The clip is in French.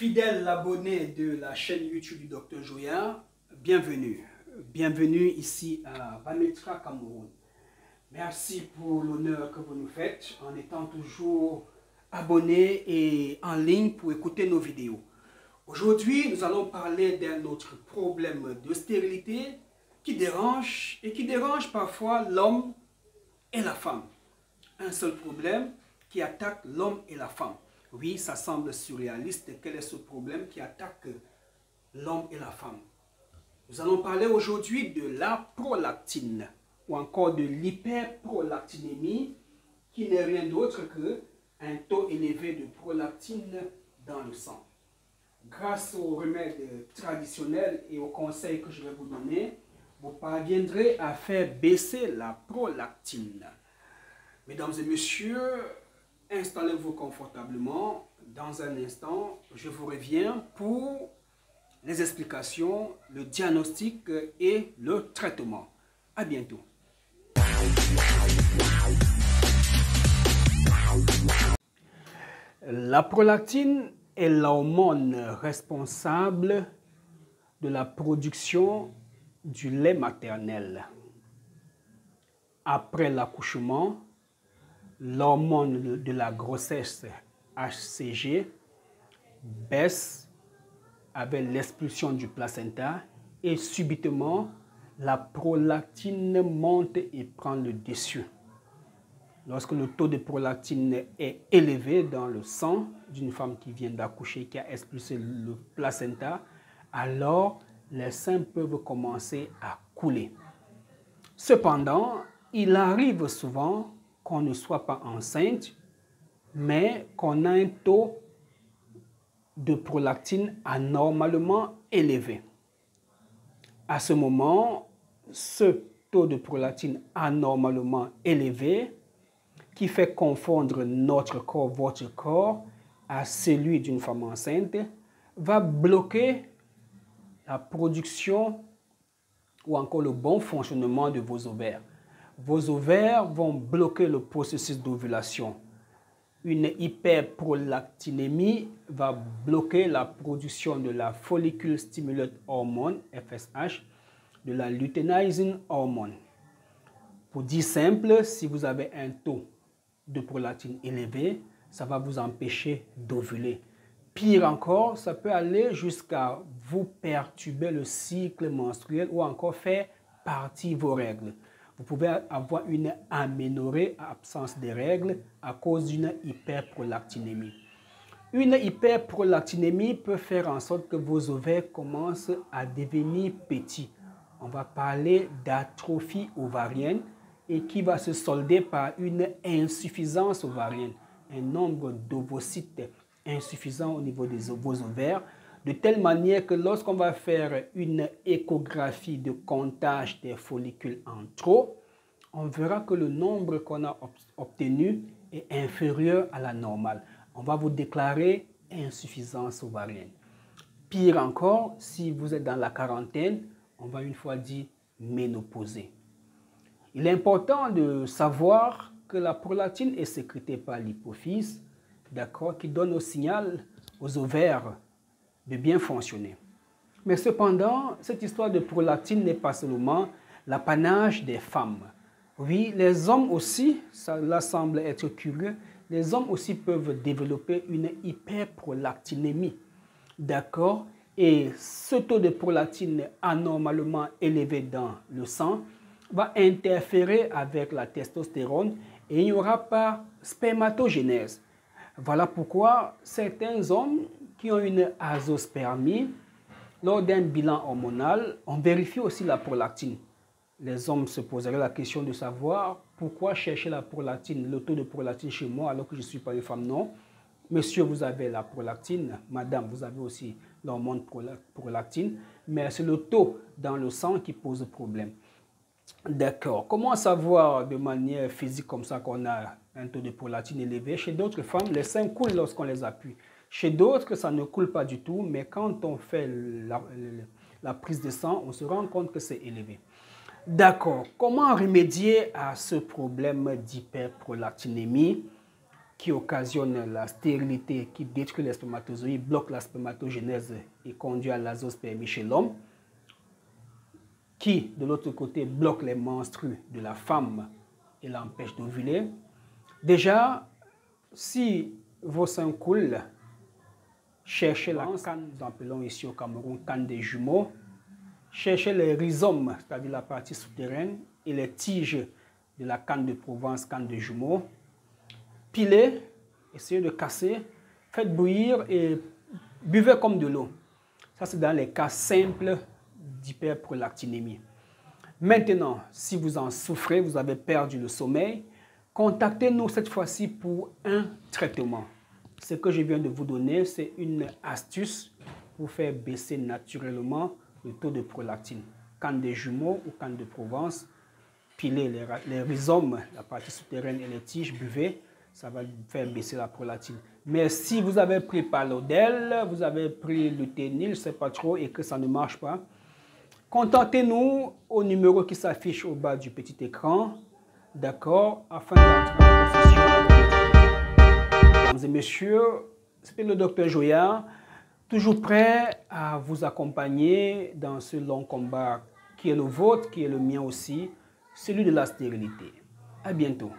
Fidèle abonné de la chaîne YouTube du Dr Joya, bienvenue. Bienvenue ici à Bametra, Cameroun. Merci pour l'honneur que vous nous faites en étant toujours abonné et en ligne pour écouter nos vidéos. Aujourd'hui, nous allons parler d'un autre problème de stérilité qui dérange parfois l'homme et la femme. Un seul problème qui attaque l'homme et la femme. Oui, ça semble surréaliste. Quel est ce problème qui attaque l'homme et la femme? Nous allons parler aujourd'hui de la prolactine ou encore de l'hyperprolactinémie qui n'est rien d'autre qu'un taux élevé de prolactine dans le sang. Grâce aux remèdes traditionnels et aux conseils que je vais vous donner, vous parviendrez à faire baisser la prolactine. Mesdames et messieurs, installez-vous confortablement. Dans un instant, je vous reviens pour les explications, le diagnostic et le traitement. À bientôt. La prolactine est l'hormone responsable de la production du lait maternel. Après l'accouchement, l'hormone de la grossesse HCG baisse avec l'expulsion du placenta et subitement la prolactine monte et prend le dessus. Lorsque le taux de prolactine est élevé dans le sang d'une femme qui vient d'accoucher, qui a expulsé le placenta, alors les seins peuvent commencer à couler. Cependant, il arrive souvent qu'on ne soit pas enceinte, mais qu'on a un taux de prolactine anormalement élevé. À ce moment, ce taux de prolactine anormalement élevé, qui fait confondre notre corps, votre corps, à celui d'une femme enceinte, va bloquer la production ou encore le bon fonctionnement de vos ovaires. Vos ovaires vont bloquer le processus d'ovulation. Une hyperprolactinémie va bloquer la production de la follicle stimulate hormone, FSH, de la luteinizing hormone. Pour dire simple, si vous avez un taux de prolactine élevé, ça va vous empêcher d'ovuler. Pire encore, ça peut aller jusqu'à vous perturber le cycle menstruel ou encore faire partir vos règles. Vous pouvez avoir une aménorrhée, absence de règles, à cause d'une hyperprolactinémie. Une hyperprolactinémie peut faire en sorte que vos ovaires commencent à devenir petits. On va parler d'atrophie ovarienne et qui va se solder par une insuffisance ovarienne, un nombre d'ovocytes insuffisant au niveau de vos ovaires, de telle manière que lorsqu'on va faire une échographie de comptage des follicules en trop, on verra que le nombre qu'on a obtenu est inférieur à la normale. On va vous déclarer insuffisance ovarienne. Pire encore, si vous êtes dans la quarantaine, on va une fois dire ménopausée. Il est important de savoir que la prolactine est sécrétée par l'hypophyse, d'accord, qui donne au signal aux ovaires de bien fonctionner. Mais cependant, cette histoire de prolactine n'est pas seulement l'apanage des femmes. Oui, les hommes aussi, cela semble être curieux, les hommes aussi peuvent développer une hyperprolactinémie. D'accord? Et ce taux de prolactine anormalement élevé dans le sang va interférer avec la testostérone et il n'y aura pas spermatogénèse. Voilà pourquoi certains hommes qui ont une azospermie, lors d'un bilan hormonal, on vérifie aussi la prolactine. Les hommes se poseraient la question de savoir pourquoi chercher la prolactine, le taux de prolactine chez moi alors que je ne suis pas une femme. Non, monsieur, vous avez la prolactine, madame, vous avez aussi l'hormone prolactine, mais c'est le taux dans le sang qui pose problème. D'accord. Comment savoir de manière physique comme ça qu'on a un taux de prolactine élevé? Chez d'autres femmes, les seins coulent lorsqu'on les appuie. Chez d'autres, ça ne coule pas du tout, mais quand on fait la prise de sang, on se rend compte que c'est élevé. D'accord. Comment remédier à ce problème d'hyperprolactinémie qui occasionne la stérilité, qui détruit les spermatozoïdes, bloque la spermatogénèse et conduit à l'azospermie chez l'homme, qui, de l'autre côté, bloque les menstrues de la femme et l'empêche d'ovuler. Déjà, si vos seins coulent, cherchez la canne, nous appelons ici au Cameroun canne des jumeaux. Cherchez les rhizomes, c'est-à-dire la partie souterraine, et les tiges de la canne de Provence, canne de jumeaux. Pilez, essayez de casser, faites bouillir et buvez comme de l'eau. Ça, c'est dans les cas simples d'hyperprolactinémie. Maintenant, si vous en souffrez, vous avez perdu le sommeil, contactez-nous cette fois-ci pour un traitement. Ce que je viens de vous donner, c'est une astuce pour faire baisser naturellement le taux de prolactine. Canne des jumeaux ou canne de Provence, pilez les rhizomes, la partie souterraine et les tiges, buvez, ça va faire baisser la prolactine. Mais si vous avez pris Palodel, vous avez pris Luténil, je ne sais pas trop, et que ça ne marche pas, contactez-nous au numéro qui s'affiche au bas du petit écran, d'accord, afin d'entrer en possession. Mesdames et messieurs, c'était le Dr Joyard, toujours prêt à vous accompagner dans ce long combat qui est le vôtre, qui est le mien aussi, celui de la stérilité. À bientôt.